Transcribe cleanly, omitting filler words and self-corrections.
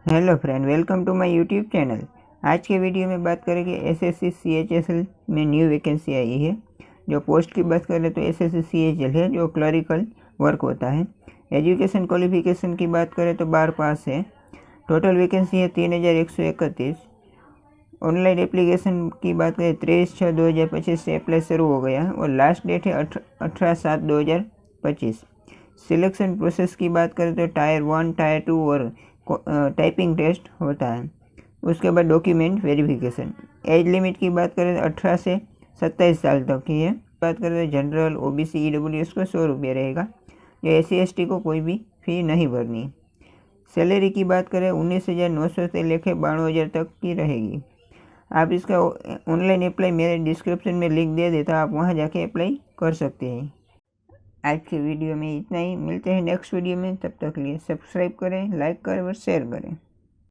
Hello friend, welcome to my YouTube channel. आज के video में बात करेंगे एसएससी सीएचएसएल में न्यू वैकेंसी आई है। जो पोस्ट की बात करें तो एसएससी सीएचएल है, जो क्लरिकल वर्क होता है। एजुकेशन क्वालिफिकेशन की बात करें तो 12 पास है। टोटल वैकेंसी है 3131। ऑनलाइन एप्लीकेशन की बात करें 23/6/2025 से अप्लाई शुरू हो गया और लास्ट डेट है 18/7/2025। सिलेक्शन प्रोसेस की बात करें तो टायर 1, टायर 2 और टाइपिंग टेस्ट होता है। उसके बाद डॉक्यूमेंट वेरिफिकेशन। एज लिमिट की बात करें तो 18 से 27 साल तक की है। बात करें तो जनरल, ओबीसी, ईडब्ल्यूएस को 100 रुपये रहेगा। जो SC/ST को कोई भी फ़ी नहीं भरनी। सैलरी की बात करें 19,900 से लेकर 92,000 तक की रहेगी। आप इसका ऑनलाइन अप्लाई मेरे डिस्क्रिप्शन में लिंक दे देता, आप वहां जाके अप्लाई कर सकते हैं। आज के वीडियो में इतना ही। मिलते हैं नेक्स्ट वीडियो में, तब तक के लिए सब्सक्राइब करें, लाइक करें और शेयर करें।